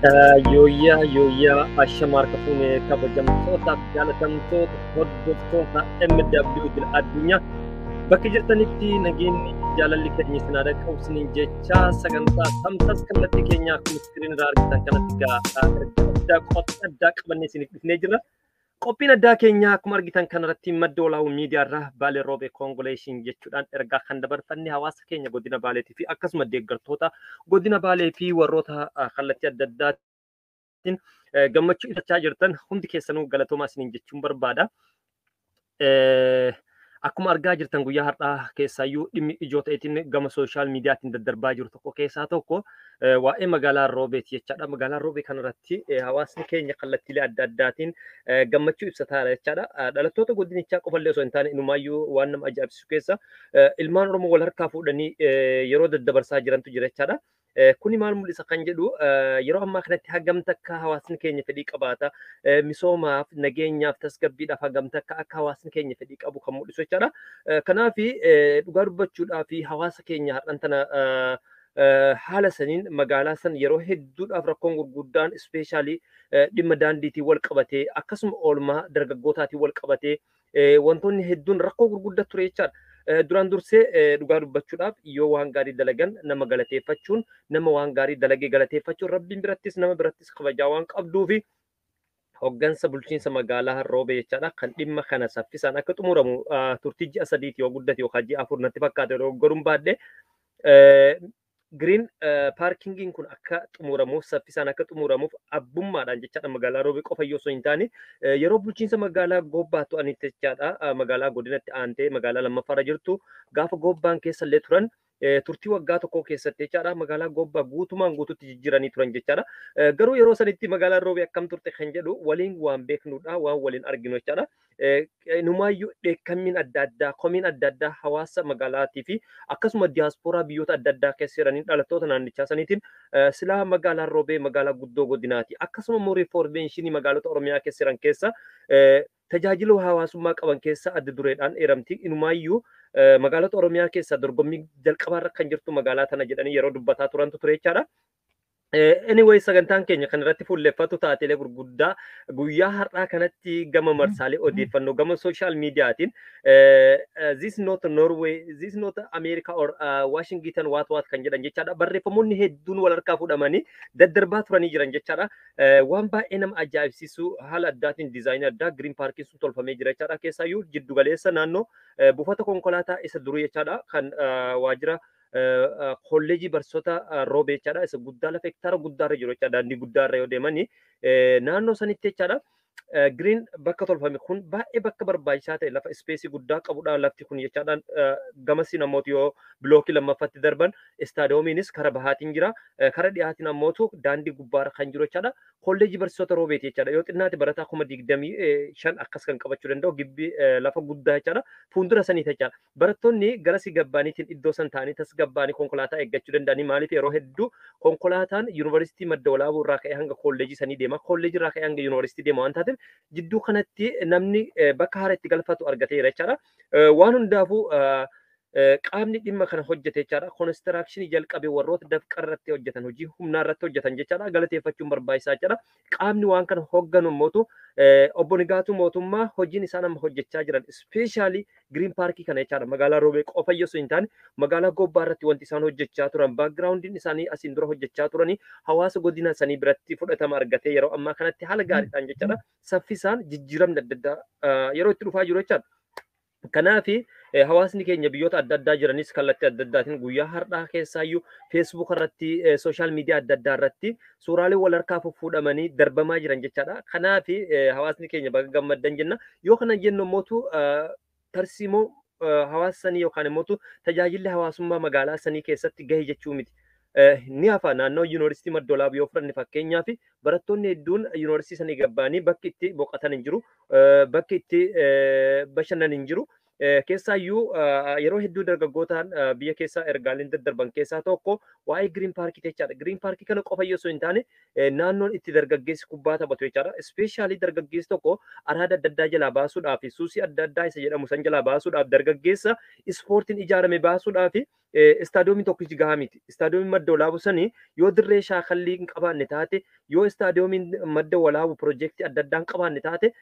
Yooyyaa ashamarka fuune kabajamtootaaf jaalatamtoota hordoftoota MW Dil Addunyaa bakka jirtanitti nageenyi jaalalli keenya isin haa dhaqqabu isiniin jechaa sagantaa tamsaasa kallattii keenyaa akkuma iskiriin irraa argitan kanatti qophii addaa qabannee isiniif dhufnee jirra. Qophiin addaa keenyaa akkuma argitan kanarratti madda olaa'uu miidiyaarraa Baalee Roobee Koongoleeshin jechuudhaan ergaa kan dabarfanne hawaasa keenya godina Baaleetii fi akkasuma deeggartoota godina Baalee fi warroota kallattii adda addaatiin gammachuu ibsachaa jirtan hundi keessanuu galatoomaa isiniin jechuun barbaada. Akkuma argaa jirtan guyyaa har'aa keessaayyuu dhimmi ijoo ta'eetiin gama sooshaal miidiyaatiin daddarbaa jiru tokko keessaa tokko waa'ee magaalaa Roobeeti jechaadha. Magaalaa Roobee kanarratti hawaasni keenya kallattiilee adda addaatiin gammachuu ibsataadha jechaadha. Dhalattoota godinichaa qofallee osoo hin taane inumaayyuu waan nama ajaa'ibsiisu keessa ilmaan Oromoo wal harkaa fuudhanii yeroo daddabarsaa jirantu jira jechaadha. Kuni maal mul'isa kan jedhu yeroo ammaa kanatti hagamta akka hawaasni keenya fedhii qabaata misoomaaf nageenyaaf tasgabbiidhaaf hagamta akka hawaasni keenya fedhii qabu kan mul'isu jechaadha. Kanaaf dhugaa dubbachuudhaa fi hawaasa keenya har'an tana haala saniin magaalaa san yeroo hedduudhaaf rakkoon gurguddaan ispeeshaalii dhimma daandiitiin wal qabatee akkasuma oolmaa dargaggootaatiin wal qabatee wantoonni hedduun rakkoo gurguddaa ture jechaadha. Duraan dursee dhugaa dubbachuudhaaf yoo waan gaarii dalagan nama galateeffachuun nama waan gaarii dalagee galateeffachuun rabbiin birattis nama birattis kabajaa waan qabduu fi hoggansa bulchiinsa magaalaa Roobee jechaadha kan dhimma kana saffisaan akka xumuramu turtii ji'a sadiiti yoo guddate yookaan ji'a afur natti fakkaate yeroo goruun baadhee Green paarkingiin kun akka xumuramuuf saffisaan akka xumuramuuf abbummaadhaan jechaadha magaalaa Roobee qofa yoo hin taane yeroo bulchiinsa magaalaa Goobbaa to'anitti jechaadha magaalaa godinatti aantee magaalaa lammaffaarra jirtu gaafa Goobbaan keessa illee turan turtii waggaa tokko keessatti jechaadha magaalaa Goobbaa guutumaan guututti jijjiiranii turan jechaadha. Garuu yeroo sanitti magaalaa Roobee akkam turte kan jedhu waliin waan beeknudha waan waliin arginu jechaadha. Numaayyuu dheekkammiin adda addaa komiin adda addaa hawaasa magaalaatii fi akkasuma diyaaspooraa biyyoota adda addaa keessa jiraniin dhalattoota naannichaa saniitiin silaa magaalaa Roobee magaalaa guddoo godinaati akkasuma immoo riiformeeshinii magaalota Oromiyaa keessa jiran keessa tajaajila hawaasummaa qaban keessa adda dureedhaan eeramti inumaayyuu magaalota Oromiyaa keessa dorgommii jalqabaarra kan jirtu magaalaa tana jedhanii yeroo dubbataa turantu ture jechaadha. Anyway, sagantaan keenya kan irratti fuulleffatu taatelee gurguddaa guyyaa har'aa kanatti gama marsaalee odeeffannoo gama sooshaal miidiyaatiin this not Norway, this not America or Washington what kan jedhan jechaadha. Barreeffamoonni hedduun wal harkaa fuudhamanii daddarbaa turanii jiran jechaadha. Waan baay'ee nama ajaa'ibsiisu haala addaatiin diizaayinii addaa Green Parkiin sun tolfamee jira jechaadha. Keessaayyuu jiddu galeessa naannoo buufata konkolaataa isa durii jechaadha kan waajjira kolleejii barsiisota Roobee jechaadha. Isa guddaa lafa hektaara guddaarra jiru jechaadha. Daandii guddaarra yoo deemanii naannoo sanitti jechaadha. Green bakka tolfame kun baay'ee bakka barbaachisaa ta'e lafa ispeesii guddaa qabudha lafti kun jechaadha. Gamasii namoota yoo bilookii lammaffaatti darban istaadiyoomiinis kara bahaatiin jira. Kara dhiyaatiin ammootu daandii gubbaarra kan jiru jechaadha. Kolleejii barsiisota Roobeeti jechaadha. Yoo xinnaatti barataa 25,000 akkas kan qabachuu danda'u gibbii lafa guddaa jechaadha. Fuuldura sanii jechaadha. Barattoonni gara si gabbaaniitiin iddoo san ta'anii tasgabbaanii konkolaataa eeggachuu danda'anii maaliif yeroo hedduu konkolaataan yuunivarsiitii madda walaabuu irraa ka'ee hanga kolleejii sanii deema. Kolleejii irraa ka'ee hanga yuunivarsiitii deema waan taateef jidduu kanatti namni bakka haara itti galfatu argateera jechaadha. Waan hundaafuu qaamni dhimma kana hojjete jechaadha. Konistirakshinii jalqabee warroota dafqa irratti hojjetan hojii humnaa irratti hojjetan jechaadha. Galateeffachuun barbaachisaa jechaadha. Qaamni waan kana hogganu mootu obbo Nigaatuu mootummaa hojiin isaan amma hojjechaa jiran ispeeshaalii Green Parkii kana jechaadha. Magaalaa Roobee qofa yoo hin taane magaalaa Goobbaa irratti wanti isaan hojjechaa turan baakgiraawundiin isaanii asiin dura hojjechaa turanii hawaasa godina sanii biratti fudhatama argatee yeroo ammaa kanatti haala gaariidhaan jechaadha. Saffisaan jijjiiramni adda addaa yeroo itti dhufaa jiru jechaadha. Kanaaf hawaasni keenya biyyoota adda addaa jiranis kallattii adda addaatiin guyyaa har'aa keessaayyuu feesbuuk irratti sooshaal miidiyaa adda addaa irratti suuraalee wal harkaa fuudhamanii darbamaa jiran jechaadha. Kanaaf hawaasni keenya baga gammaddan jenna. Yoo kana jennu mootu tarsiimoo hawaasa sanii yookaan immoo tajaajilli hawaasummaa magaalaa sanii keessatti gahe jechuu miti. Ni hafa naannoo yuunivarsiitii madda walaabuu yoo fudhanne fakkeenyaaf barattoonni hedduun yuunivarsiitii sanii gabbaanii bakki itti boqotan hin jiru, bakki itti bashannan hin jiru. Keessaayyuu yeroo hedduu dargaggootaan biyya keessaa ergaaleen daddarban keessaa tokko waa'ee Green Parkii jechaadha. Green Parkii kana qofa yoo hin taane naannoon itti dargaggeessi kubbaa taphatu jechaadha. Ispeeshaalii dargaggeessi tokko araada adda addaa jalaa baasuudhaaf suusii adda addaa isa jedhamu san jalaa baasuudhaaf dargaggeessa ispoortiin ijaarame baasuudhaaf istaadiyoomii tokkichi gahaa miti. Istaadiyoomiin madda walaabuu sanii yoo dirree shaakallii hin qabaanne taate yoo istaadiyoomiin madda walaabuu piroojeektii adda addaa hin qabaanne taate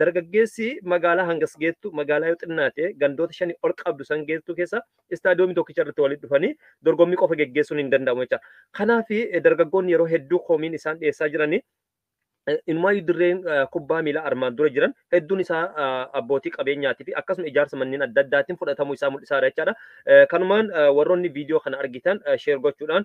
dargaggeessi magaalaa hangas geettu magaalaa yoo xinnaate gandoota shanii ol qabdu san geettu keessa istaadiyoomii tokkicha irratti walitti dhufanii dorgommii qofa geggeessuun hin danda'amu jecha. Kanaaf dargaggoonni yeroo hedduu komiin isaan dhiyeessaa jiranii Inumaayyuu dirreen kubbaa miilaa armaan dura jiran hedduun isaa abbootii qabeenyaatii fi akkasuma ijaarsa manneen adda addaatiin fudhatamuu isaa mul'isaa jechaadha. Kanumaan warroonni viidiyoo kana argitan sheer gochuudhaan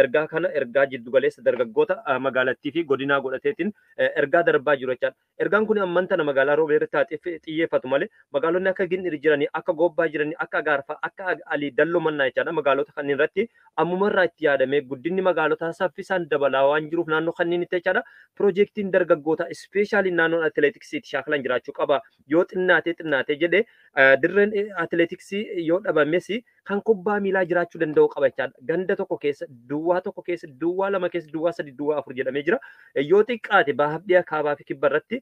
ergaa kana ergaa jiddu galeessa dargaggoota magaalattii fi godinaa godhateetiin ergaa darbaa jiru jechaadha. Ergaan kun amman tana magaalaa Roobeerratti xiyyeeffatu malee magaalonni akka Gindir jiranii, akka Gobbaa jiranii, akka Agaarfaa, akka Alii Dalloo mannaa jechaadha. Magaalota kanneen irratti ammumarraa itti yaadamee guddinni magaalotaa saffisaan dabalaa waan jiruuf naannoo kanneen itti jechaadha. Piroojeektiin dargaggoota ispeeshaalii naannoon atileetiksiitti shaakalan jiraachuu qaba. Yoo xinnaatee jedhee dirreen atileetiksii yoo dhabames kan kubbaa miilaa jiraachuu danda'u qaba jechaadha. Ganda tokko keessa, duwwaa tokko keessa, duwwaa lama keessa, duwwaa sadi, duwwaa afur jedhamee jira. Yoo xiqqaate baafdhiyaa kaabaa fi kibba irratti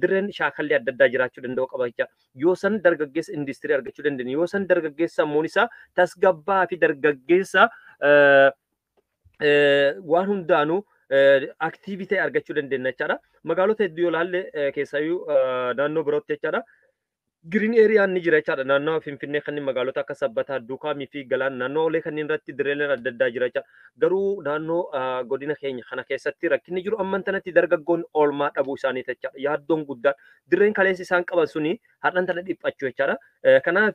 dirreen shaakallee adda addaa jiraachuu danda'u qaba jechaadha. Yoo san dargaggeessa industirii argachuu dandeenye, yoo san dargaggeessa sammuun isaa tasgabbaa fi dargaggeessa waan hundaanuu aktiivitee argachuu dandeenya jechaadha. Magaalota hedduu yoo ilaalle keessaayyuu naannoo birootti jechaadha. Green area ni jira jechaadha. Naannoo Finfinnee kanneen magaalota akka Sabbataa, Duukaamii fi Galaan naannoolee kanneen irratti dirreeleen adda addaa jira jechaadha. Garuu naannoo godina keenya kana keessatti rakkinni jiru amman tanatti dargaggoonni oolmaa dhabuu isaanii jechaadha. Yaaddoon guddaan dirreen kaleessa isaan qaban suni har'an tana dhiphachuu jechaadha. Kanaaf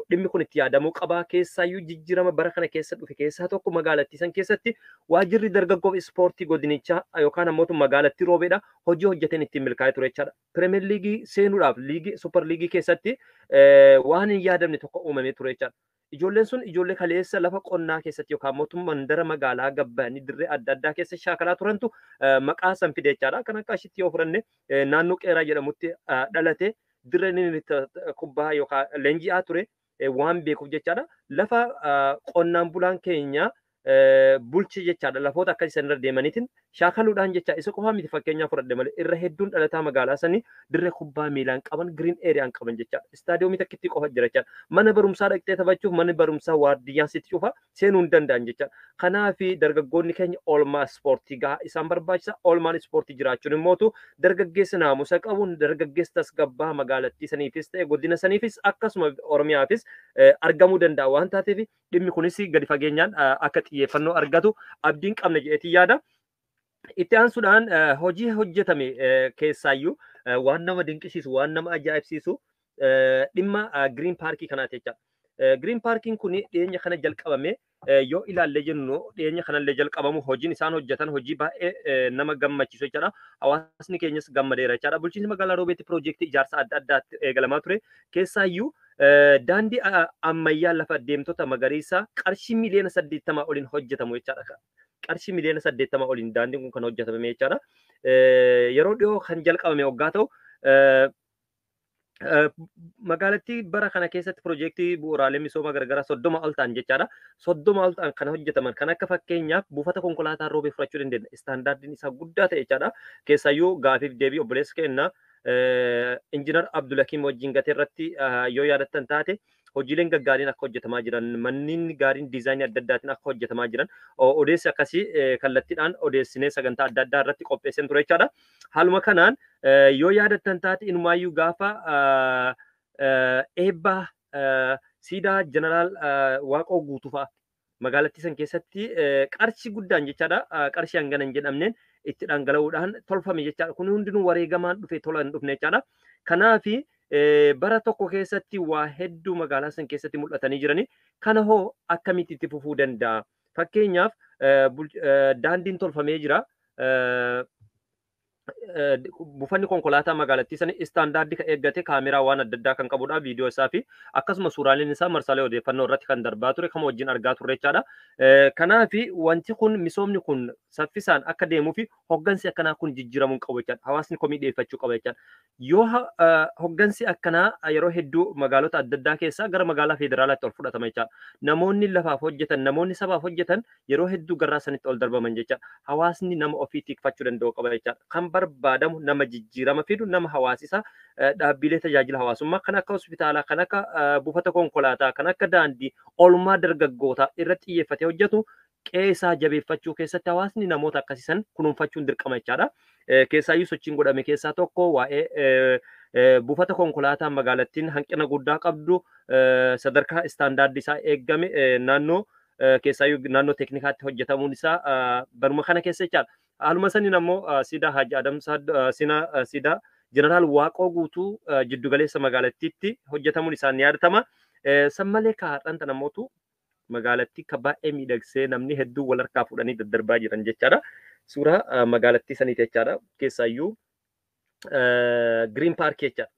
dhimmi kun itti yaadamuu qaba. Keessaayyuu jijjiirama bara kana keessa dhufe keessaa tokko magaalattii san keessatti waajjirri dargaggoof ispoortii godinichaa yookaan ammoo magaalattii Roobeedha hojii hojjeteen ittiin milkaa'ee ture jechaadha. Pireemiyer liigii seenuudhaaf suupar liigii keessatti waan hin yaadamne tokko uumamee ture jechaadha. Ijoolleen sun ijoollee kaleessa lafa qonnaa keessatti yookaan mootummaa mandara magaalaa gabbaanii dirree adda addaa keessa shaakalaa turantu maqaa san fide jechaadha. Kan akka ashitti yoo fudhanne naannoo Qeeraa jedhamutti dhalate dirreen kubbaa yookaan leenji'aa ture waan beekuuf jechaadha. Lafa qonnaan bulaan keenya bulchi jechaadha. Lafoota akka isaan irra deemaniitiin shaakaluudhaan jecha isa qofaa miti fakkeenyaaf fudhadhe malee irra hedduun dhalataa magaalaa sanii dirree kubbaa miilaan qaban green areaan qaban jechaadha. Istaadiyoomii takkitti qofa jira jechaadha. Mana barumsaa dhaqxee taphachuuf manni barumsaa waardiyyaan sitti cufa seenuu hin danda'an jechaadha. Kanaaf dargaggoonni keenya oolmaa ispoortii gahaa isaan barbaachisa. Oolmaan ispoortii jiraachuun immootu dargaggeessa naamusa qabuun dargaggeessa tasgabbaa magaalattii saniifis ta'e godina saniifis akkasuma Oromiyaafis argamuu danda'a waan taateef dhimmi kunis gadi fageenyaan akka xiyyeeffannoo argatu abdiin qabna jedheetii yaada. Itti aansuudhaan hojii hojjetame keessaayyuu waan nama dinqisiisu waan nama ajaa'ibsiisu dhimma Green Parkii kanaati jechaadha. Green Parkiin kun dhiyeenya kana jalqabame yoo ilaalle jennu dhiyeenya kanallee jalqabamu hojiin isaan hojjetan hojii baay'ee nama gammachiisu jechaadha. Hawaasni keenyas gammadeera jechaadha. Bulchiinsi magaalaa Roobeetti piroojeektii ijaarsa adda addaatti eegalamaa ture. Keessaayyuu daandii ammayyaa lafa deemtota magariisaa qarshii miliyoona 80 oliin hojjetamu jechaadha. Qarshii miliyoona 80 oliin daandiin kun kan hojjetame jechaadha. Yeroo dhiyoo kan jalqabame waggaa ta'u magaalattii bara kana keessatti piroojeektii bu'uuraalee misoomaa garaagaraa 30 ol ta'an jechaadha. 30 ol ta'an kan hojjetaman kan akka fakkeenyaaf buufata konkolaataa Roobee fudhachuu dandeenya. Istaandaardiin isaa guddaa ta'e jechaadha. Keessaayyuu gaafiif deebii obboleessa keenya Injiinar Abdulakiim wajjin gatee irratti yoo yaadattan taate hojiileen gaggaariin akka hojjetamaa jiran manneen gaariin diizaayinii adda addaatiin akka hojjetamaa jiran odeessi akkasii kallattiidhaan odeessinee sagantaa adda addaa irratti qopheesseen ture jechaadha. Haaluma kanaan yoo yaadattan taate inumaayyuu gaafa eebba siidaa jeneraal Waaqoo Guutuu fa'a magaalattii san keessatti qarshii guddaan jechaadha. Qarshii hangana hin jedhamneen itti dhangala'uudhaan tolfame jechaadha. Kun hundinuu wareegamaan dhufe tola hin dhufne jechaadha. Kanaafi bara tokko keessatti waa hedduu magaalaa san keessatti mul'atanii jirani. Kana hoo akkamitti itti fufuu danda'a? Fakkeenyaaf daandiin tolfamee jira. Buufanni konkolaataa magaalattii sana istaandaardii kan eeggate kaameraa waan adda addaa kan qabudha. Viidiyoo isaa fi akkasuma suuraaleen isaa marsaalee odeeffannoo irratti kan darbaa ture kan wajjin argaa turre jechaadha. Kanaaf wanti kun misoomni kun saffisaan akka deemuu fi hoggansi akkanaa kun jijjiiramuu qabu jechaadha. Hawaasni komii dhiyeeffachuu qaba jechaadha. Yoo hoggansi akkanaa yeroo hedduu magaalota adda addaa keessaa gara magaalaa federaalaatti ol fudhatama jechaadha. Namoonni lafaaf hojjetan, namoonni sabaaf hojjetan yeroo hedduu garraa sanitti ol darbaman jechaadha. Hawaasni nama ofii tikfachuu danda'u qaba jechaadha. Kan barbaadamu nama jijjiirama fidu nama hawaasisa dhaabbilee tajaajila hawaasummaa kan akka hospitaalaa kan akka buufata konkolaataa kan akka daandii oolmaa dargaggootaa irratti xiyyeeffatee hojjetu qeesaa jabeeffachuu keessatti hawaasni namoota akkasiisan kunuunfachuun dirqama jechaadha. Keessaayyuu sochiin godhame keessaa tokko waa'ee buufata konkolaataa magaalattiin hanqina guddaa qabdu sadarkaa istaandaardii isaa eeggame naannoo keessaayyuu naannoo teeknikaatti hojjetamuun isaa baruma kana keessa jechaadha. Haaluma saniin ammoo siidaa Haaji Adam siidaa Jeneraal Waaqoo guutuu jiddugaleessa magaalattiitti hojjetamuun isaa ni yaadatama. San malee kaa'adhaan tan ammootu magaalattii ka baay'ee miidhagsee namni hedduu wal harkaa fuudhanii daddarbaa jiran jechaadha. Suuraa magaalattii saniiti jechaadha. Keessaayyuu Green Park jechaadha.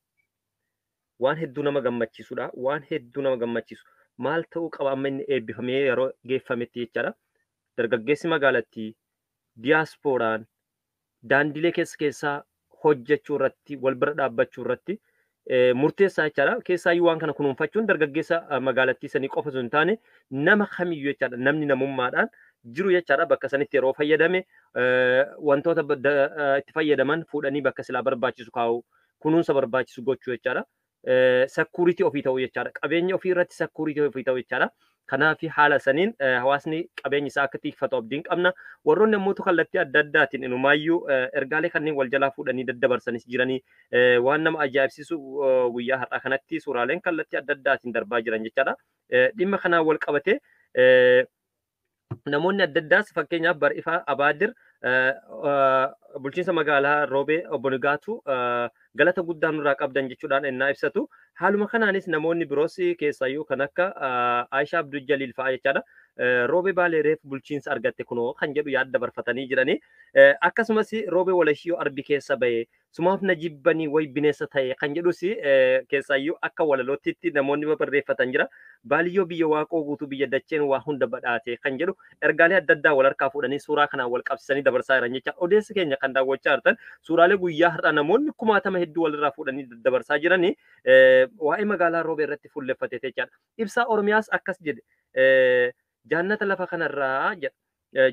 Waan hedduu nama gammachiisudha. Waan hedduu nama gammachiisu. Maal ta'uu qaba amma inni eebbifamee yeroo geeffametti jechaadha. Dargaggeessi magaalattii diyaaspooraan daandilee keessaa hojjechuu irratti wal bira dhaabbachuu irratti murteessaa jechaadha. Keessaayyuu waan kana kunuunfachuun dargaggeessa magaalattii sanii qofa osoo hin taane nama kamiyyuu jechaadha. Namni namummaadhaan jiru jechaadha. Bakka sanitti yeroo fayyadame wantoota itti fayyadaman fuudhanii bakka silaa barbaachisu kaa'u kunuunsa barbaachisu gochuu jechaadha. Sakkuuritii ofii ta'uu jechaadha. Qabeenya ofii irratti sakkuuritii ofii ta'uu jechaadha. Kanaaf haala saniin hawaasni qabeenya isaa akka tikfatu abdiin qabna. Warroonni namoota kallattii adda addaatiin inumaayyuu ergaalee kanneen wal jalaa fuudhanii daddabarsanis jiranii waan nama ajaa'ibsiisu guyyaa har'aa kanatti suuraaleen kallattii adda addaatiin darbaa jiran jechaadha. Dhimma kanaan wal qabatee namoonni adda addaas fakkeenyaaf Bar'ifaa Abaadir bulchiinsa magaalaa Roobee Obbo Nigaatu galata guddaa nurraa qabdan jechuudhaan ennaa ibsatu. Haaluma kanaanis namoonni biroos keessaayyuu kan akka Aayishaa Abdul Jaliil fa'aa jechaadha. Roobee Baalee reef bulchiinsa argatte kunoo kan jedhu yaada dabarfatanii jiranii. Akkasumas Roobee Walashiyoo Arbi keessa bahee sumaaf na jibbanii way bineensa ta'e kan jedhus keessaayyuu akka walalootti namoonni barreeffatan jira. Baaliyyoo biyya Waaqoo guutuu biyya dacheen waa hunda badhaate kan jedhu ergaalee adda addaa wal harkaa fuudhanii suuraa kanaan wal qabsiisanii dabarsaa jiran jecha. Odeessi keenya kan daawwachaa jirtan suuraalee guyyaa har'aa namoonni kumaatama hedduu walirraa fuudhanii dabarsaa jiranii waa'ee magaalaa Roobee irratti fuulleffatee jechaadha. Ibsaa Oromiyaas akkas jedhe jaannata lafa kanarraa jedha.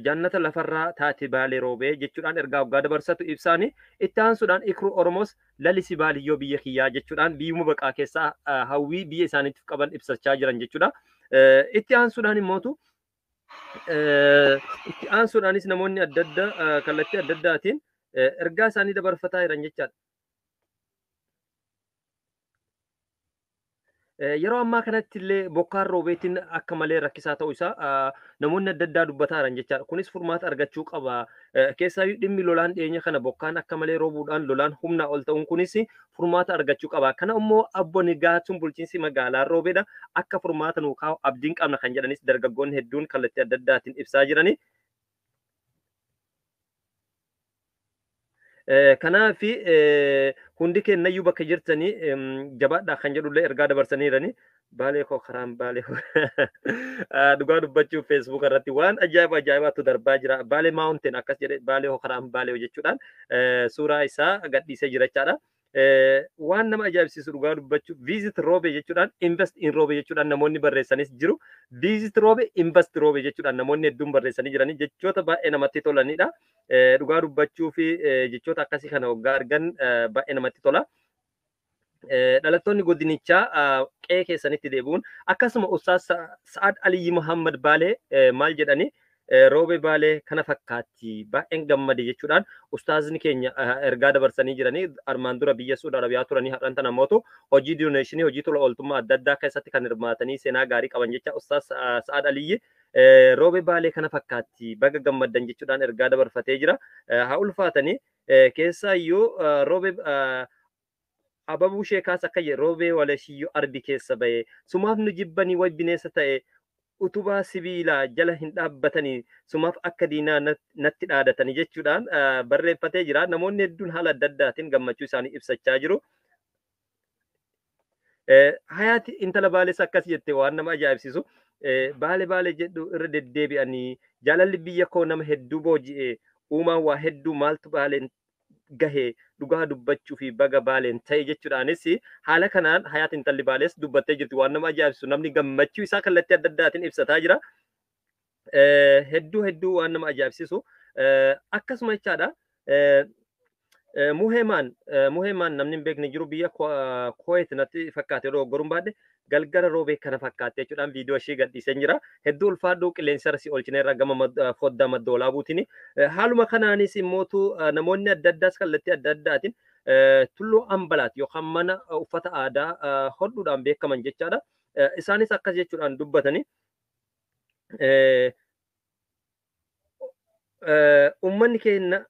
Jaannata lafarraa taate Baalee Roobee jechuudhaan ergaa waggaa dabarsatu ibsaanii itti aansuudhaan Ikruu Oromoos lalisi baaliyyoo biyya kiyyaa jechuudhaan biyyuma baqaa keessaa hawwii biyya isaaniitiif qaban ibsachaa jiran jechuudha. Itti aansuudhaan immootu itti aansuudhaanis namoonni adda addaa kallattii adda addaatiin ergaa isaanii dabarfataa jiran jechaadha. Yeroo ammaa kanatti illee bokkaan roobeetiin akka malee rakkisaa ta'uu isaa namoonni adda addaa dubbataa jiran jechaadha. Kunis furmaata argachuu qaba. Keessaayyuu dhimmi lolaan dhiyeenya kana bokkaan akka malee roobuudhaan lolaan humnaa ol ta'uun kunis furmaata argachuu qaba. Kana immoo Obbo Nigaatuun bulchiinsi magaalaa Roobeedha akka furmaata nuu kaa'u abdiin qabna kan jedhanis dargaggoonni hedduun kallattii adda addaatiin ibsaa jirani. Kanaaf hundi kennayyuu bakka jirtanii jabaadhaa kan jedhullee ergaa dabarsanii jiranii. Baalee koo karaan Baalee dhugaa dubbachuuf Facebook irratti waan ajaa'ibaatu darbaa jira. Baalee Mountain akkas jedhe Baalee koo karaan Baalee jechuudhaan suuraa isaa gadhiisee jira jechaadha. Waan nama ajaa'ibsiisu dhugaa dubbachuuf visit Roobee jechuudhaan invest in Roobee jechuudhaan namoonni barreessanis jiru. Visit Roobee invest Roobee jechuudhaan namoonni hedduun barreessanii jiranii jechoota baay'ee namatti tolanidha. Dhugaa dubbachuu fi jechoota akkasii kana waggaa argan baay'ee namatti tola. Dhalattoonni godinichaa qe'ee keessanitti deebi'uun akkasuma Ustaaz Sa'ad Aliyyi Muhammad Baalee maal jedhanii Roobee Baalee kana fakkaatti baay'een gammade jechuudhaan ustaazni keenya ergaa dabarsanii jiranii armaan dura biyya Suudi Arabiyaa turanii har'an tana mootu hojii dooneeshinii hojii tola ooltummaa adda addaa keessatti kan hirmaatanii seenaa gaarii qaban jecha Ustaaz Sa'ad Aliyyi Roobee Baalee kana fakkaatti baga gammaddan jechuudhaan ergaa dabarfatee jira. Haa ulfaatanii keessaayyuu Roobee Ababuu Sheekaas akka jedhe Roobee Walashiyoo Arbi keessa bahee sumaaf nu jibbanii way bineensa ta'e utubaa sibiilaa jala hin dhaabbatanii sumaaf akka diinaa natti dhaadatanii jechuudhaan barreeffatee jira. Namoonni hedduun haala adda addaatiin gammachuu isaanii ibsachaa jiru. Hayaati intala Baalees akkas jette waan nama ajaa'ibsiisu. Baalee jedhu irra deddeebi'anii jaalalli biyya koo nama hedduu booji'e uumaan waa hedduu maaltu Baaleen gahee dhugaa dubbachuu fi baga Baaleen ta'e jechuudhaanis haala kanaan hayaati intalli Baalees dubbattee jirti waan nama ajaa'ibsiisu namni gammachuu isaa kallattii adda addaatiin ibsataa jira. Hedduu waan nama ajaa'ibsiisu akkasuma jechaadha. Muheemaan namni hin beekne jiru biyya Kuwait natti fakkaate yeroo oggoruun baadhe galgala roobee kana fakkaate jechuudhaan viidiyoo ishee gadhiisee jira. Hedduu ulfaadhuu qilleensa irra si oolchine irraa gama foddaa maddoolaa buutiin. Haaluma kanaanis immootu namoonni adda addaas kallattii adda addaatiin tulluu ambalaat yookaan mana uffata aadaa hodhuudhaan beekaman jechaadha. Isaanis akkas jechuudhaan dubbatanii ummanni keenya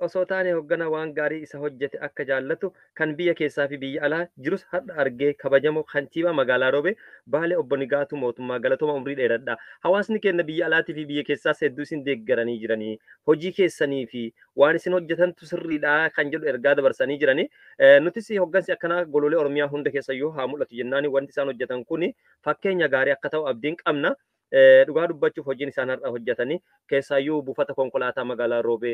osoo taane hoggana waan gaarii isa hojjete akka jaallatu kan biyya keessaa fi biyya alaa jirus har'a argee kabajamoo kantiibaa magaalaa Roobee Baalee obbo Nigaatuu mootummaa galatooma umrii dheeradha. Hawaasni keenya biyya alaatii fi biyya keessaas hedduu isin deeggaranii jiranii hojii keessanii fi waan isin hojjetantu sirriidha kan jedhu ergaa dabarsanii jiranii. Nutis hoggansi akkanaa gololee Oromiyaa hunda keessayyuu haa mul'atu jennaan wanti isaan hojjetan kun fakkeenya gaarii akka ta'u abdiin qabna. Dhugaa dubbachuuf hojiin isaan har'a hojjetanii keessaayyuu buufata konkolaataa magaalaa Roobee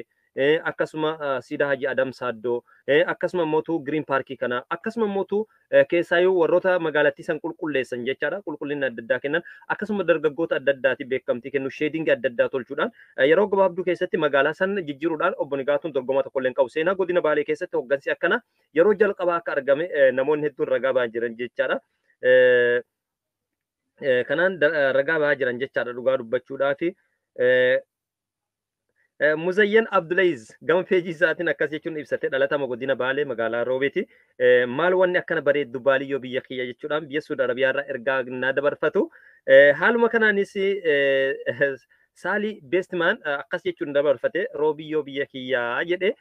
akkasuma siidaa Hajii Adam Saaddoo akkasuma mootuu Giriin Paarkii kana akkasuma mootuu keessaayyuu warroota magaalattii san qulqulleessan jechaadha qulqullinni adda addaa kennan akkasuma dargaggoota adda addaati beekamtii kennu sheedingi adda addaa tolchuudhaan yeroo gabaabduu keessatti magaalaa san jijjiiruudhaan obbo Nigaatuun dorgomaa tokko illee qabu seenaa godina Baalee keessatti hoggansi akkana yeroo jalqabaa akka argame namoonni hedduun ragaa ba'an jiran jechaadha. Kanaan ragaa ba'aa jiran jechaadha dhugaa dubbachuudhaa fi Muzayyan Abdulaziz gama peejii isaatiin akkas jechuun ibsate dhalatama godina Baalee magaalaa Roobeeti. Maal wanni akkana bareeddu baaliyyoo biyya kiyya jechuudhaan biyya Suudi Arabiyaa irraa ergaa naa dabarfatu. Haaluma kanaanis Saalii Beestmaan akkas jechuun dabarfate roobiyyoo biyya kiyyaa jedhe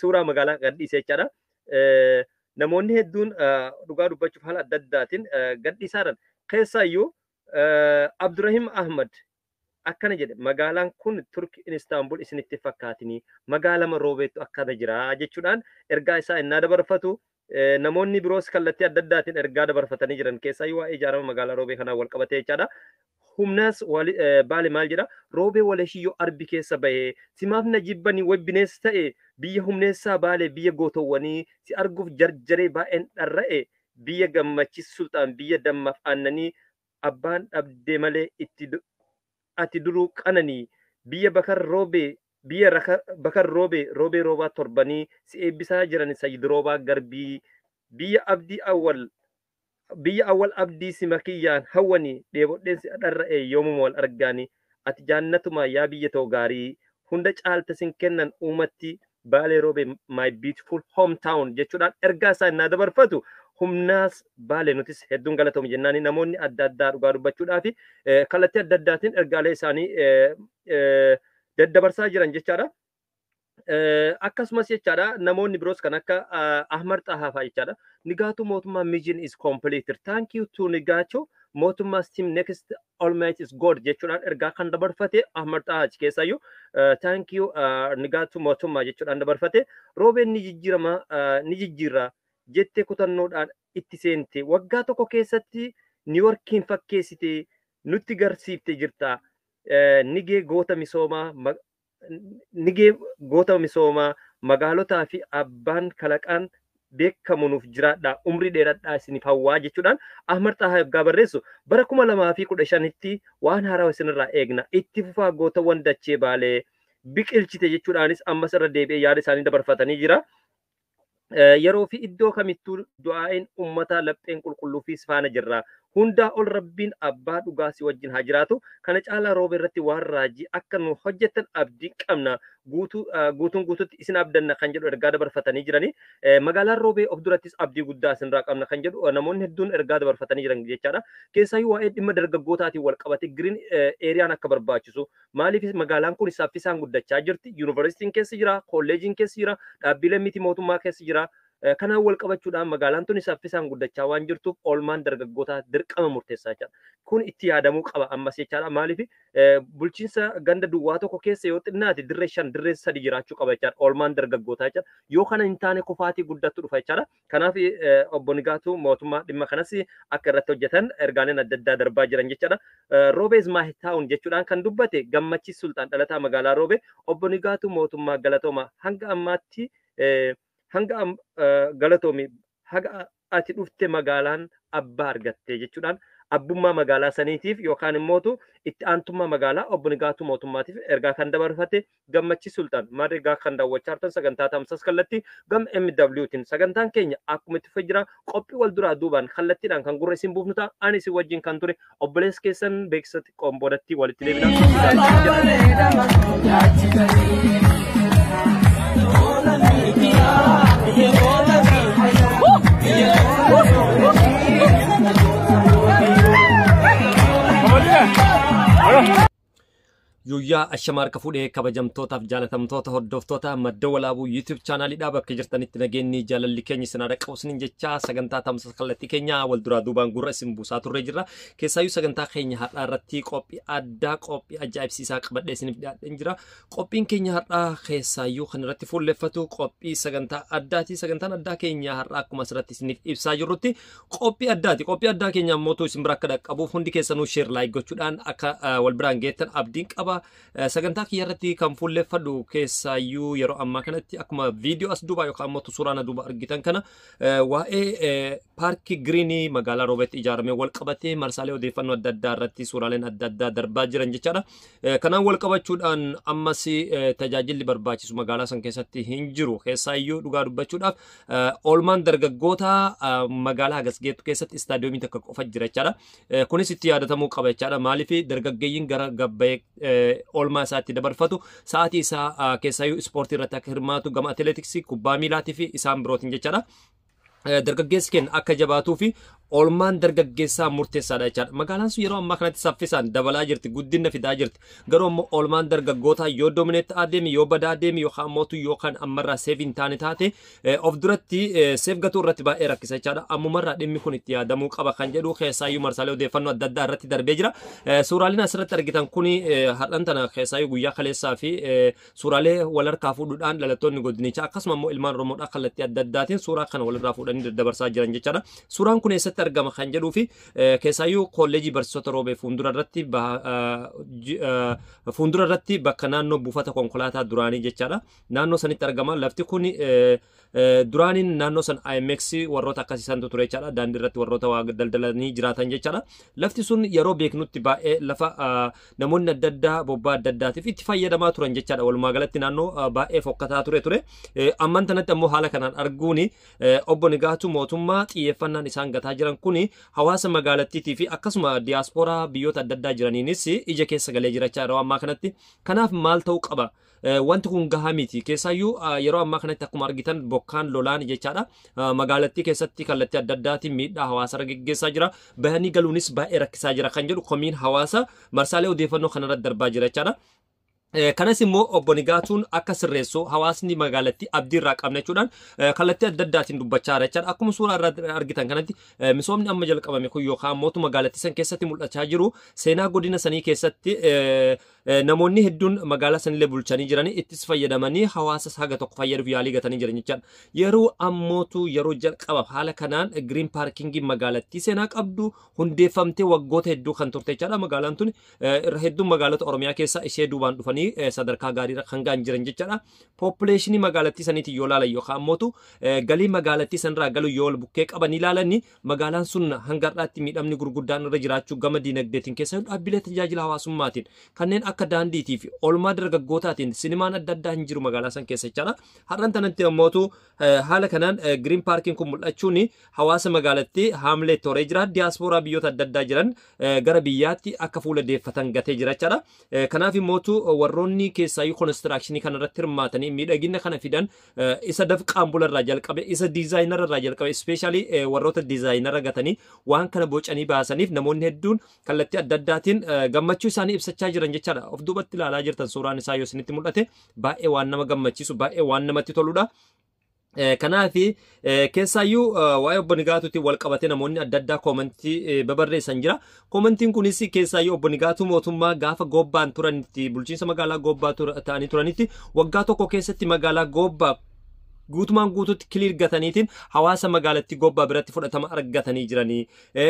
suuraa magaalaa gadhiise jechaadha. Namoonni hedduun dhugaa dubbachuuf haala adda addaatiin gadhiisaaran keessaayyuu Abdurrahim Ahmad akkana jedhe magaalaan kun Turki Istaanbul isinitti fakkaatinii magaalama Roobeettu akkana jira jechuudhaan ergaa isaa innaa dabarfatu. Namoonni biroos kallattii adda addaatiin ergaa dabarfatanii jiran keessaayyuu waa'ee ijaarama magaalaa Roobee kanaa wal qabatee jechaadha. Humnaas Baalee maal jedha Roobee waleeshiyyoo arbi keessa bahee simaaf na jibbanii wabbinees ta'e biyya humneessaa Baalee biyya gootowwanii si arguuf jarjaree baay'een dharra'e biyya gammachiis sultaan biyya dammaaf aannanii abbaan dhabdee malee ati duruu qananii biyya bakar roobee biyya bakar roobee roobaa torbanii si eebbisaa jiran Sayyid Roobaa Garbii biyya awwal abdii si makiyyaan hawwanii dheebodheen si dharra'e yoomuma wal argaanii ati jaannatuma yaa biyya too gaarii hunda caalta sin kennan uumatti Baalee Roobee my beautiful hometown jechuudhaan ergaa isaa innaa dabarfatu. Humnaas Baalee nutis hedduun galatoom jennaani namoonni adda addaa dhugaa dubbachuudhaa fi kallattii adda addaatiin ergaalee isaanii daddabarsaa jiran jechaadha. Akkasumas jechaadha namoonni biroos kan akka Ahmad Xahaafaa jechaadha. Nigaatuu mootummaa mission is completed. Thank you to Nigaacho mootummaa team next almighty is God jechuudhaan ergaa kan dabarfate Ahmad Xahaa keessaayyuu thank you Nigaatuu mootummaa jechuudhaan dabarfate. Roobeen ni jijjiirra. Jettee kutannoodhaan itti seente waggaa tokko keessatti Niiworkiin fakkeessite nutti garsiifte jirta. Nigee goota misoomaa magaalotaa fi abbaan kalaqaan beekamu nuuf jiraadha umrii dheeradhaa isiniif hawwaa jechuudhaan Ahmad Xahaa yoggaa barreessu bara 2015tti waan haaraa isinirraa eegna itti fufaa gootawwan dachee Baalee biqilchite jechuudhaanis ammas irra deebi'ee yaada isaanii dabarfatanii jira. Yeroo fi iddoo kamittuu du'aa'iin ummata lapheen qulqulluu fi faana jirra. Hundaa ol rabbiin abbaa dhugaa si wajjin haa jiraatu. Kana caalaa Roobee irratti waan raajii akka nu hojjettan abdii qabna. Guutuutti isin abdanna kan jedhu ergaa dabarfatanii jiranii. Magaalaan Roobee of durattis abdii guddaa isinirraa qabna kan jedhu namoonni hedduun ergaa dabarfatanii jiran jechaadha. Keessaayyuu waa'ee dhimma dargaggootaatiin wal qabate giriin eeriyaan akka barbaachisu. Maaliif magaalaan kun saffisaan guddachaa jirti. Yuunivarsiitiin keessa jira, kolleejiin keessa jira, dhaabbileen miti mootummaa keessa jira. Kanaan wal qabachuudhaan magaalaan tuni saffisaan guddachaa waan jirtuuf oolmaan dargaggootaa dirqama murteessaa jechaadha. Kun itti yaadamuu qaba ammas jechaadha. Maaliif bulchiinsa ganda duwwaa tokko keessa yoo xinnaate dirree 5 dirree 3 jiraachuu qaba jechaadha. Oolmaan dargaggootaa jechaadha. Yoo kana hin taane kufaatii guddattu dhufa jechaadha. Kanaaf obbo Nigaatuu mootummaa dhimma kanas akka irratti hojjetan ergaaleen adda addaa darbaa jiran jechaadha. Roobee is my town jechuudhaan kan dubbate gammachiis sultaan dhalataa magaalaa Roobee obbo Nigaatuu mootummaa galatooma hanga ammaatti hanga galatoomi haga ati dhufte magaalaan abbaa argatte jechuudhaan abbummaa magaalaa saniitiif yookaan immootu itti aantummaa magaalaa obbo Nigaatuu mootummaatiif ergaa kan dabarfate Gammachii Sultaan maal ergaa kan daawwachaa jirtan sagantaa tamsas kallattii gam MWtiin sagantaan keenya akkuma itti fufee jira qophii wal duraa duubaan kallattiidhaan kan gurra isin buufnu ta'a ani isin wajjin kan ture obboleessa keessan beeksisatti qomboodatti walitti Yuyyaa Ashamaarka fuudhee kabajamtootaaf jaalatamtoota hordoftoota madda walaabuu YouTube chaanaalidhaa bakka jirtanitti nageenyi jaalalli keenya isin haa dhaqqabu isiniin jecha sagantaa tamsa kallattii keenya wal duraa duubaan gurra isin buusaa turre jirra. Keessaayyuu sagantaa keenya har'aa irratti qophii addaa qophii ajaa'ibsiisaa qabadhee isiniif dhiyaadheen jira. Qophiin keenya har'aa keessaayyuu kan irratti fuulleffatu qophii sagantaa addaati. Sagantaan addaa keenya har'aa akkuma asirratti isiniif ibsaa jirrutti qophii addaati. Qophii addaa keenya ammoo isin bira akka dhaqqabuuf hundi keessanuu share like gochuudhaan akka wal biraan geettan abdiin qaba. Sagantaa kiyya irratti kan fuulleffadhu keessaayyuu yeroo ammaa kanatti akkuma viidiyoo as duubaa yookaan immoo suuraan duuba argitan kana waa'ee paarkii giriinii magaalaa Roobeetti ijaaramee wal qabatee marsaalee odeeffannoo adda addaa irratti suuraaleen adda addaa darbaa jiran jechaadha. Kanaan wal qabachuudhaan ammas tajaajilli barbaachisu magaalaa san keessatti hin jiru. Keessaayyuu dhugaa dubbachuudhaaf oolmaan dargaggoota magaalaa hagas geettu keessatti istaadiyoomii takka qofa jira jechaadha. Kunis itti yaadatamuu qaba jechaadha. Maaliif dargaggeeyyiin gara gabbee oolmaa isaatti dabarfatu sa'aatii isaa keessaayyuu ispoortii irratti akka hirmaatu gama atileetiksii kubbaa miilaatii fi isaan birootiin jechaadha. Dargaggeessi keenya akka jabaatuu fi oolmaan dargaggeessaa murteessaadha jechaadha. Magaalaan sun yeroo ammaa kanatti saffisaan dabalaa jirti, guddina fidaa jirti. Garuu immoo oolmaan dargaggootaa yoo doomineetti adeemi, yoo badaa adeemi yookaan mootu yookaan ammarraa seef hin taane taate of duratti seef gatuu irratti baay'ee rakkisa jechaadha. Ammumarraa dhimmi kun itti yaadamuu qaba kan jedhu keessaayyuu marsaalee odeeffannoo adda addaa irratti darbee jira. Suuraaleen asirratti argitan kuni har'an tana keessaayyuu guyyaa kaleessaa fi suuraalee wal harkaa fuudhuudhaan dhalattoonni godinichaa akkasuma immoo ilmaan Oromoodhaa kallattii adda addaatiin suuraa kana walirraa fuudhanii daddabarsaa jiran jechaadha. Suuraan kun eessatti argama kan jedhuu fi keessaayyuu kolleejii barsiisota Roobee fuuldura irratti bakka naannoo buufata konkolaataa duraanii jechaadha. Naannoo sanitti argama. Lafti kun duraaniin naannoo san IMX warroota akkasiisantu ture jechaadha. Daandii irratti warroota waa daldalanii jiraatan jechaadha. Lafti sun yeroo beeknutti baay'ee lafa namoonni adda addaa bobbaa adda addaatiif itti fayyadamaa turan jechaadha. Walumaa galatti naannoo baay'ee fokkataa ture. Amman tanatti ammoo haala kanaan arguun obbo Nigaatuu mootummaa xiyyeeffannaan isaan gataa jiran kuni hawaasa magaalattiitii fi akkasuma diiyaaspooraa biyyoota adda addaa jiraniinis ija keessa galee jiraachaa yeroo ammaa kanatti. Kanaaf maal ta'uu qaba? Wanti kun gahaa miti. Keessaayyuu yeroo ammaa kanatti akkuma argitan bokkaan lolaan jechaadha. Magaalattii keessatti kallattii adda addaatiin miidhaa hawaasa irra geggeessaa jira. Bahanii galuunis baay'ee rakkisaa jira kan jedhu komiin hawaasa marsaalee odeeffannoo kanarratti darbaa jira jechaadha. Kanas immoo obbo Nigaatuun akka sirreessoo hawaasni magaalattii abdii irraa qabna jechuudhaan kallattii adda addaatiin dubbachaa jira jechaadha. Akkuma suuraa irraa argitan kanatti misoomni amma jalqabame kun yookaan mootu magaalattii san keessatti mul'achaa jiru seenaa godina sanii keessatti namoonni hedduun magaalaa sanillee bulchanii jiranii ittis fayyadamanii hawaasa haga tokko fayyaduuf yaalii gatanii jiran jechaadha. Yeroo ammootu yeroo jalqaba haala kanaan giriin paarkingii magaalattii seenaa qabdu hundeeffamtee waggoota hedduu kan turte jechaadha. Magaalaan tun hedduun magaalota Oromiyaa keessaa ishee duubaan dhufanii sadarkaa gaariirra kan ga'an jiran jechaadha. Poppileeshinii magaalattii saniitiin yoo ilaalan yookaan ammootu galii magaalattii sanirraa galu yoo wal bukkee qaban ilaalanii magaalaan sun hanga har'aatti miidhamni gurguddaan irra jiraachuu gama diinagdeetiin keessa dhaabbilee tajaajila hawaasummaatiin kanneen akka daandiitii fi oolmaa dargaggootaatiin sinimaan adda addaa hin jiru magaalaa san keessa jechaadha. Har'an tanatti ammootu haala kanaan giriin paarkiin kun mul'achuun hawaasa magaalattii haamlee toree jira. Diiyaaspooraa biyyoota adda addaa jiran gara biyyaatti akka fuula deeffatan gatee jira jechaadha. Kanaaf immootu warroonni keessaayyuu konistirakshinii kanarratti hirmaatanii miidhagina kana fidan isa dafqaan bularraa jalqabe isa diizaayinarraa jalqabe ispeeshaalii warroota diizaayinarra gatanii waan kana bocanii baasaniif namoonni hedduun kallattii adda addaatiin gammachuu isaanii ibsachaa jiran jechaadha. Of duubatti ilaalaa jirtan suuraan isaa yoo isinitti mul'ate baay'ee waan nama gammachiisu baay'ee waan namatti toludha. Kanaafi keessaayyuu waa'ee obbo Nigaatuutiin wal qabatee namoonni adda addaa koomentii babarreessan jira. Koomentiin kunis keessaayyuu obbo Nigaatuu mootummaa gaafa Goobbaan turanitti bulchiinsa magaalaa Goobbaa ta'anii turanitti waggaa tokko keessatti magaalaa Goobbaa guutumaan guututti kiliir gataniitiin hawaasa magaalatti gobbaa biratti fudhatama argatanii jiranii.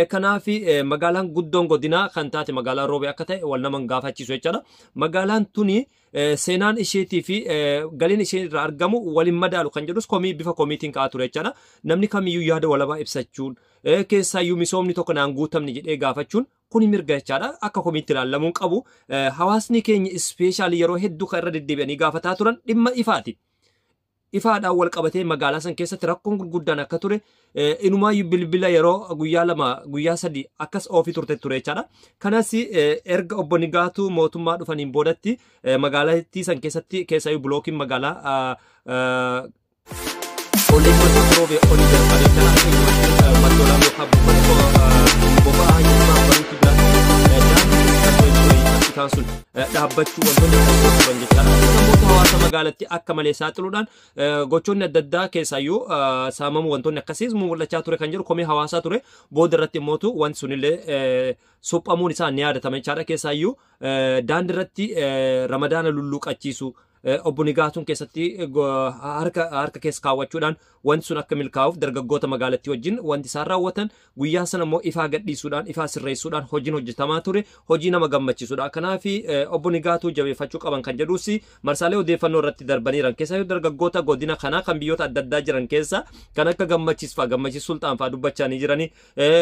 Kanaaf magaalaan guddoon godinaa kan taate magaalaa Roobee akka ta'e wal naman gaafachiisu jechaadha. Magaalaan tuni seenaan isheetii fi galiin ishee irraa argamu waliin madaalu kan jedhus komii bifa komiitiin ka'aa ture jechaadha. Namni kamiyyuu yaada walabaa ibsachuun keessaayyuu misoomni tokko naan guutamni jedhee gaafachuun kuni mirga jechaadha. Akka komiitti ilaalamuun qabu. Hawaasni keenya ispeeshaalii yeroo hedduu kan irra deddeebi'anii gaafataa turan dhimma ifaati. Ifaadhaan wal qabatee magaalaa san keessatti rakkoon gurguddaan akka ture inumaayyuu bilbila yeroo guyyaa 3 akkas ofii turte ture jechaadha. Kanas erga obbo Nigaatu mootummaa dhufaniin boodatti magaalattii san keessatti keessaayyuu bulookiin magaalaa Oliin Roobee olii jalqabee kan maddoolaa yookaan boba'aa hiimaa bareedu biraan sun dhaabbachuu wantoonni turan jechaadha. Namoota hawaasa magaalatti akka malee saaxiluudhaan gochoonni adda addaa keessaayyuu saamamu wantoonni akkasiis mul'achaa ture kan jedhu komii hawaasaa ture. Booda irratti immoo wanti sunillee suphamuun isaa ni yaadatama jechaadha. Keessaayyuu daandii irratti ramadaana lulluuqachiisu obbo Nigaatuun keessatti harka keessa kaawwachuudhaan wanti sun akka milkaa'uuf dargaggoota magaalattii wajjin wanti isaan raawwatan guyyaa sana immoo ifaa gadhiisuudhaan ifaa sirreessuudhaan hojiin hojjetamaa ture hojii nama gammachiisudha. Kanaaf obbo Nigaatuu jabeeffachuu qaban kan jedhuus marsaalee odeeffannoo irratti darbaniiran keessaayyuu dargaggoota godina kanaa kan biyyoota adda addaa jiran keessa kan akka gammachiis sultaan fa'aa dubbachaa ni jiranii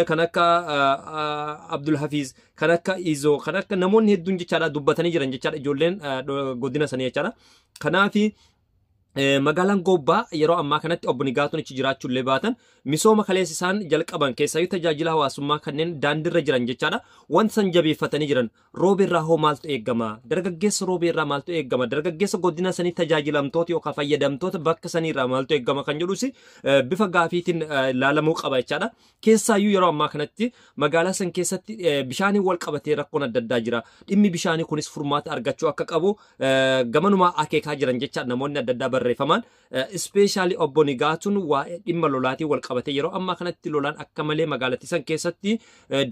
kan akka Abdul Hafiz kan akka Izoo kan akka namoonni hedduun jechaadha dubbatanii jiran jechaadha ijoolleen godina sanii jechaadha. Kanaafi magaalaan Gobbaa yeroo ammaa kanatti obbo Nigaatuun ichi jiraachuu illee baatan misooma kaleessa isaan jalqaban keessaayyuu tajaajila hawaasummaa kanneen daandiirra jiran jechaadha. Wanti san jabeeffatanii jiran Roobeerraa hoo maaltu eeggama? Dargaggeessa Roobeerraa maaltu eeggama? Dargaggeessa godina sanii tajaajilamtoota yookaan fayyadamtoota bakka saniirraa maaltu eeggama kan jedhus bifa gaafiitiin ilaalamuu qaba jechaadha. Keessaayyuu yeroo ammaa kanatti magaalaa san keessatti bishaaniin wal qabatee rakkoon adda addaa jira. Dhimmi bishaanii kunis furmaata argachuu akka qabu gamanumaa akeekaa jiran jechaadha namoonni adda addaa barreeffaman. Ispeeshaalii obbo Nigaatuun waa'ee dhimma lolaatiin wal qabatee yeroo ammaa kanatti lolaan akka malee magaalattii san keessatti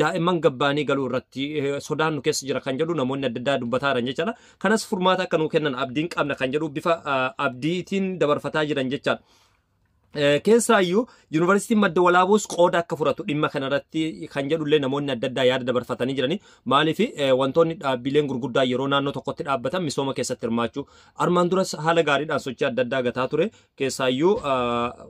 daa'imman gabbaanii galuu irratti sodaan nu keessa jira kan jedhu namoonni adda addaa dubbataa jiran jechaadha. Kanas furmaata akka nuu kennan abdiin qabna kan jedhu bifa abdiitiin dabarfataa jiran jechaadha. Keessaayyuu yuunivarsiitiin Madda Walaabuus qooda akka fudhatu dhimma kanarratti kan jedhullee namoonni adda addaa yaada dabarfatanii jiranii maaliif wantoonni dhaabbileen gurguddaa yeroo naannoo tokkotti dhaabbatan misooma keessatti hirmaachuu armaan duras haala gaariidhaan sochii adda addaa gataa ture. Keessaayyuu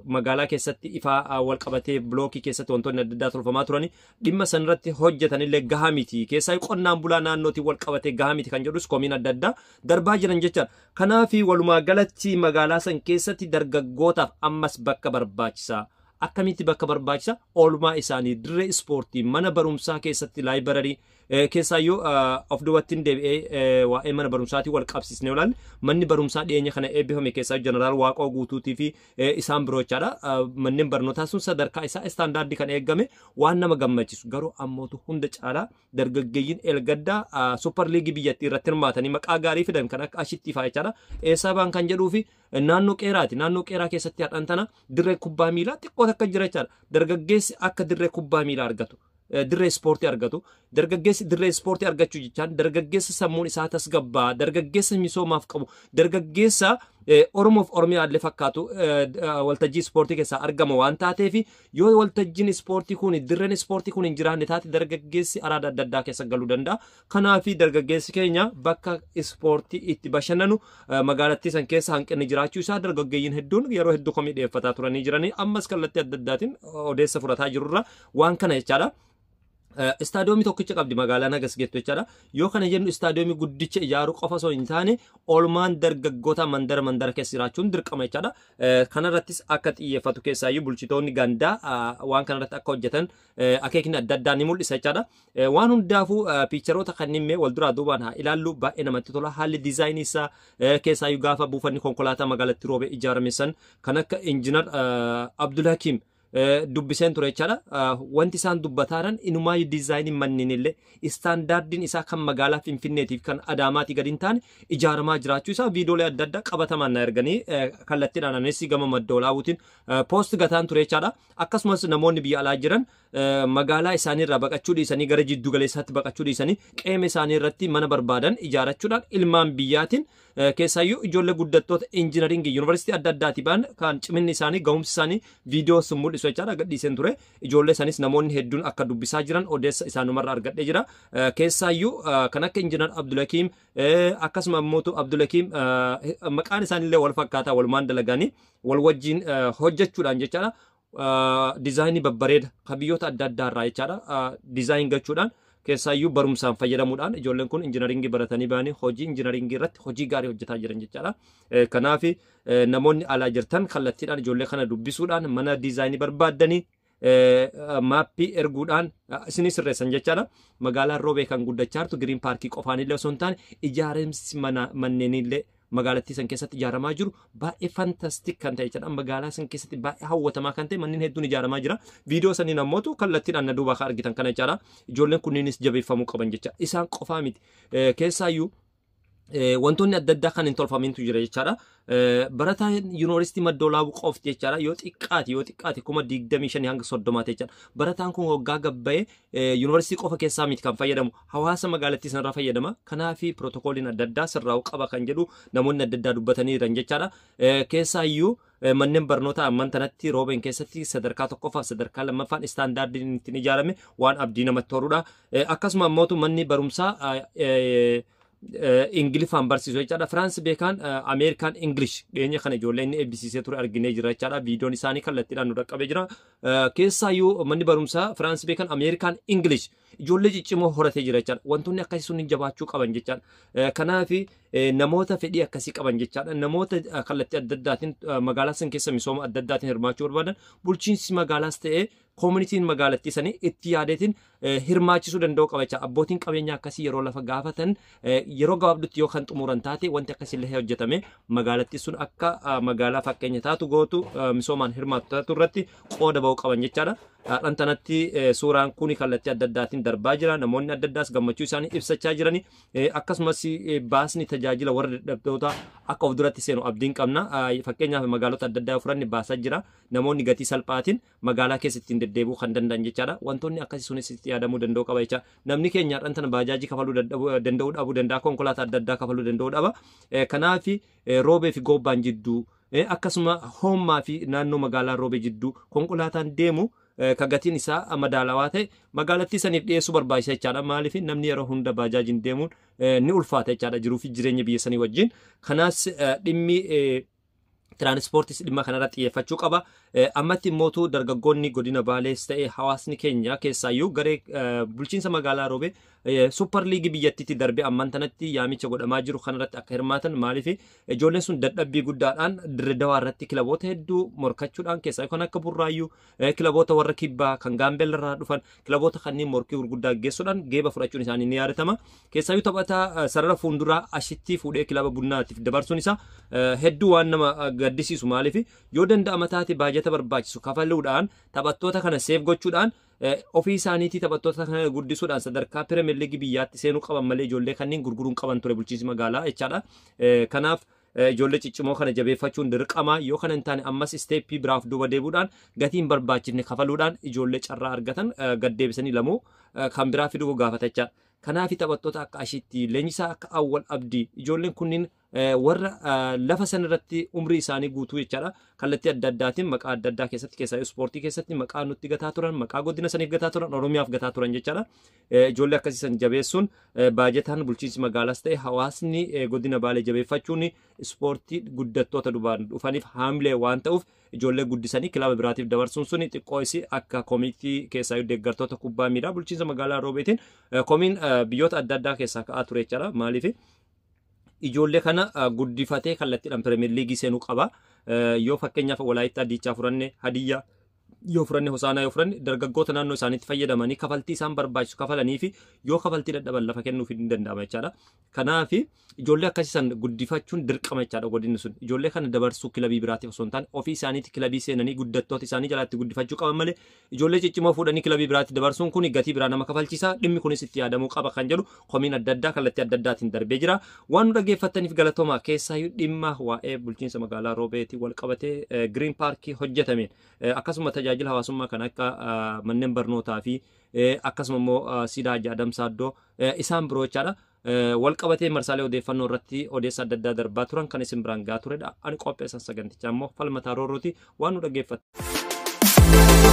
magaalaa keessatti ifaa wal qabatee bilookii keessatti wantoonni adda addaa tolfamaa turanii dhimma sanarratti hojjetanillee gahaa miti. Keessaayyuu qonnaan bulaa naannootiin wal qabatee gahaa miti kan jedhus komiin adda addaa darbaa jiran jechaadha. Kanaaf walumaa galatti magaalaa san keessatti dargaggootaaf ammas bakka barbaachisaa akkamitti bakka barbaachisaa oolmaa isaanii dirree ispoortii mana barumsaa keessatti laayibararii keessaayyuu of duwwattiin deebi'ee waa'ee mana barumsaatii wal qabsiisne olaanne manni barumsaa dhiyeenya kana eebbifame keessaa jeneraal Waaqoo Guutuutii fi isaan biroo jechaadha. Manneen barnootaa sun sadarkaa isaa istaandaardii kan eeggame waan nama gammachiisu garuu ammootu hunda caalaa dargaggeeyyiin Elgaddaa super liigii biyyattii irratti hirmaatanii maqaa gaarii fidan kan akka Ashittii fa'aa jechaadha. Eessaa baan kan jedhuu fi naannoo Qeeraati. Naannoo Qeeraa keessatti hadhaan tana dirree kubbaa miilaa xiqqoo akka jira jechaadha. Dargaggeessi akka dirree kubbaa miilaa argatu. Dirree ispoortii argatu. Dargaggeessi dirree ispoortii argachuu jechaan dargaggeessa sammuun isaa tasgabbaa, dargaggeessa misoomaaf qabu, dargaggeessa Oromoof Oromiyaa illee fakkaatu waltajjii ispoortii keessaa argama waan taateef yoo waltajjiin ispoortii kun dirreen ispoortii kun hin jiraanne taate dargaggeessi araada adda addaa keessa galuu danda'a. Kanaaf dargaggeessi keenya bakka ispoortii itti bashannanu magaalattii san keessa hanqinni jiraachuu isaa dargaggeeyyiin hedduun yeroo hedduu komii dhiyeeffataa turanii jiranii ammas kallattii adda addaatiin odeessa fudhataa jirurra waan kana jechaadha. Istaadiyoomii tokkicha qabdi magaalaa Nagas Geettu jechaadha. Yoo kana jennu istaadiyoomii guddicha ijaaruu qofa osoo hin taane oolmaan dargaggoota mandara keessa jiraachuun dirqama jechaadha. Kanarrattis akka xiyyeeffatu keessaayyuu bulchitoonni gandaa waan kanarratti akka hojjetan akeekni adda addaa ni mul'isa jechaadha. Waan hundaafuu piicharoota kanneen mee wal duraa duubaan haa ilaallu baay'ee namatti tola. Haalli diizaayinii isaa keessaayyuu gaafa buufanni konkolaataa magaalatti Roobee ijaarame san kan akka injiinar Abdul Hakim dubbiseen ture jechaadha. Wanti isaan dubbataadhaan inumaa diizaayinii manneen illee istaandaardiin isaa kan magaalaa Finfinneetiif kan Adaamaatii gadi hin taane ijaaramaa jiraachuu isaa viidiyoolee adda addaa qabatamaan na erganii kallattiidhaan anis gama madda olaawuutiin poost gataan ture jechaadha. Akkasumas namoonni biyya alaa jiran magaalaa isaanii irraa baqachuu dhiisanii gara jiddu galeessaatti baqachuu dhiisanii qe'ee isaanii irratti mana barbaadan ijaarachuudhaan ilmaan biyyaatiin keessaayyuu ijoollee guddattoota injinaringii yuunivarsiitii adda addaati ba'an kan ciminni isaanii ga'umsi isaanii viidiyoo sun mul'isu jechaadha gadhiiseen ture. Ijoollee isanis namoonni hedduun akka dubbisaa jiran odeessa isaanumarraa argadhee jira. Keessaayyuu kan akka injinar Abdulakiim akkasuma immoo Abdulakiim maqaan isaaniillee wal fakkaataa walumaan dalaganii wal wajjin hojjechuudhaan jechaadha. Diizaayinii babbareeda kan biyyoota adda addaa irraa jechaadha diizaayin gochuudhaan keessaayyuu barumsaan fayyadamuudhaan ijoolleen kun injinaringii baratanii ba'anii hojii injinaringii irratti hojii gaarii hojjetaa jiran jechaadha. Kanaaf namoonni alaa jirtan kallattiidhaan ijoollee kana dubbisuudhaan mana diizaayinii barbaaddanii maappii erguudhaan isinii sirreessan jechaadha. Magaalaan Roobee kan guddachaa jirtu giriin paarkii qofaanillee osoo hin taane ijaaramsi manneenillee magaalattii san keessatti ijaaramaa jiru baay'ee fantastik kan ta'e jechuudha. Magaalaa san keessatti baay'ee hawwatamaa kan ta'e manneen hedduun ijaaramaa jira. Viidiyoo sanii namoota kallattiidhaan na duubaa argitan kana jechaadha. Ijoolleen kunniinis jabeeffamuu qaban jecha. Isaan qofaa miti. Keessaayyuu wantoonni adda addaa kan hin tolfamintu jira jechaadha. Barataan yuunivarsiitii madda olaabuu qofti jechaadha. Yoo xiqqaate 25,000 hanga 30 jechaadha. Barataan kun waggaa gabbayee yuunivarsiitii qofa keessaa miti kan fayyadamu. Hawaasa magaalattii sanarraa fayyadama. Kanaafi pirootokooliin adda addaa sirraa'uu qaba kan jedhu namoonni adda addaa dubbatanii jiran jechaadha. Keessaayyuu manneen barnoota amman tanatti Roobeen keessatti sadarkaa tokkoffaaf sadarkaa lammaffaan istaandaardiin ittiin ijaarame waan abdii namatti horudha. Akkasuma immoo manni barumsaa Ingiliffaan barsiisu jechaadha. Firaansi beekaan Ameerikaan Ingilish dhiyeenya kana ijoollee inni eebbisiisee ture arginee jira jechaadha. Viidiyoon isaanii kallattiidhaan nu dhaqqabee jira. Keessaayyuu manni barumsaa Firaansi beekaan Ameerikaan Ingilish ijoollee ciccimoo horatee jira jechaadha. Wantoonni akkasii sun jabaachuu qaban jechaadha. Kanaafi namoota fedhii akkasii qaban jechaadha. Namoota kallattii adda addaatiin magaalaa san keessa misooma adda addaatiin hirmaachuu barbaadan bulchiinsi magaalaas ta'ee koomunitiin magaalattii sanii itti yaadeetiin hirmaachisuu danda'u qaba jechaadha. Abbootiin qabeenyaa akkasii yeroo lafa gaafatan yeroo gabaabdutti yoo kan xumuran taate wanti akkasiillee hojjetame magaalattii sun akka magaalaa fakkeenya taatu gootu misoomaan hirmaatu taatu irratti qooda ba'uu qaban jechaadha. Dhantanatti suuraan kun kallattii adda addaatiin darbaa jira. Namoonni adda addaas gammachuu isaanii ibsachaa jirani. Akkasumas baasni tajaajila warra dadhabdoota akka of duratti seenu abdiin qabna. Fakkeenyaaf magaalota adda addaa furanni baasaa jira. Namoonni gatii salphaatiin magaalaa keessatti deddeebi'uu kan danda'an jechaadha. Wantoonni akkasii sunis itti yaadamuu danda'u qaba jecha. Namni keenya dhantana baajaajii kafaluu danda'uu dhabuu danda'a. Konkolaataa adda addaa kafaluu danda'uu dhaba. Kanaaf Roobee fi Goobbaan jidduu akkasuma Hoommaa fi naannoo magaalaa Roobee jidduu konkolaataan deemu kagatiin isaa madaalawaa ta'e magaalattii saniif dhiyeessuu barbaachisa jechaadha. Maaliif namni yeroo hunda baajaajiin deemuun ni ulfaata jechaadha jiruu fi jireenya biyya sanii wajjin. Kanaas dhimmi tiraanispoortiis dhimma kanarratti xiyyeeffachuu qaba. Ammatti immoo dargaggoonni godina Baalees ta'e hawaasni keenya keessaayyuu garee bulchiinsa magaalaa Roobee Super Liigii biyyattiitti darbee amman tanatti yaamicha godhamaa jiru kanarratti akka hirmaatan maaliif ijoolleen sun dadhabbii guddaadhaan Dirree Dawaa irratti kilaboota hedduu morkachuudhaan keessaa kan akka Burraayyuu kilaboota warra Kibbaa kan Gaambeella irraa dhufan kilaboota kanneen morkii gurguddaa geessuudhaan geeba fudhachuun isaanii ni yaadatama. Keessaayyuu taphataa sarara fuulduraa ashitti fuudhee kilaba bunnaatiif dabarsuun isaa hedduu waan nama gaddisiisu maaliif yoo danda'ama taate baajata barbaachisu kafaluudhaan taphattoota kana seef gochuudhaan ofii isaaniitii taphattoota kana guddisuudhaan sadarkaa Pirimeer Liigii biyyaatti seenuu qaban malee ijoollee kanneen gurguruun qaban ture bulchiinsi magaalaa jechaadha. Kanaaf ijoollee ciccimoo kana jabeeffachuun dirqama yoo kana hin taane ammas isteeppii biraaf duuba deebuudhaan gatiin barbaachifne kafaluudhaan ijoollee carraa argatan gaddeebisanii lamuu kan biraa fiduu gaafatachaa. Kanaaf taphattoota akka Ashitti Leenjisaa akka Awwal Abdii ijoolleen kunniin warra lafa sanarratti umrii isaanii guutuu jechaadha. Kallattii adda addaatiin maqaa adda addaa keessatti keessaa ispoortii keessatti maqaa nutti gataa turan maqaa godina saniif gataa turan Oromiyaaf gataa turan jechaadha. Ijoollee akkasiisan jabeessuun baajetaan bulchiinsi magaalaas ta'e hawaasni godina Baalee jabeeffachuun ispoortii guddattoota dhufaniif haamilee waan ta'uuf ijoollee guddisanii kilaba biraatiif dabarsuun suni xiqqoo isii akka koomitii keessaa deeggartoota kubbaa miilaa bulchiinsa magaalaa Roobeetiin koomiin biyyoota adda addaa keessaa ka'aa ture jechaadha. Maaliif ijoollee kana guddifatee kallattiidhaan Pirimeer Liigii seenuu qaba. Yoo fakkeenyaaf Walaayittaa Diichaa furanne Hadiyyaa yoo furanne hosaanaa yoo furanne dargaggoota naannoo isaaniitti fayyadamanii kafaltii isaan barbaachisu kafalanii fi yoo kafaltii dadhaban lafa kennuuf hin danda'ama jechaadha. Kanaaf ijoollee akkasiisan guddifachuun dirqama jechaadha godinni sun. Ijoollee kana dabarsuu kilabii biraatiif osoo hin taane ofii isaaniitti kilabii seenanii guddattoota isaanii jalaatti guddifachuu qaban malee ijoollee ciccimoo fuudhanii kilabii biraatti dabarsuun kun gatii biraa nama kafalchiisa. Dhimmi kunis itti yaadamuu qaba kan jedhu komiin adda addaa kallattii adda addaatiin darbee jira. Waan nu dhaggeeffattaniif galatoomaa keessaayyuu dhimma waa'ee bulchiinsa magaalaa Roobeetii wal qabatee Green Park hojjetameen akkasuma tajaajila hawaasummaa kan akka manneen barnootaa fi akkasuma immoo siidaa Adamsaa Addoo isaan biroo jechaadha. Wal qabatee marsaalee odeeffannoo irratti odeessa adda addaa darbaa turan kan isin biraan gahaa turedha. Ani qopheessan sagantichaa immoo falmataa roorrooti waan nu dhaggeeffattan.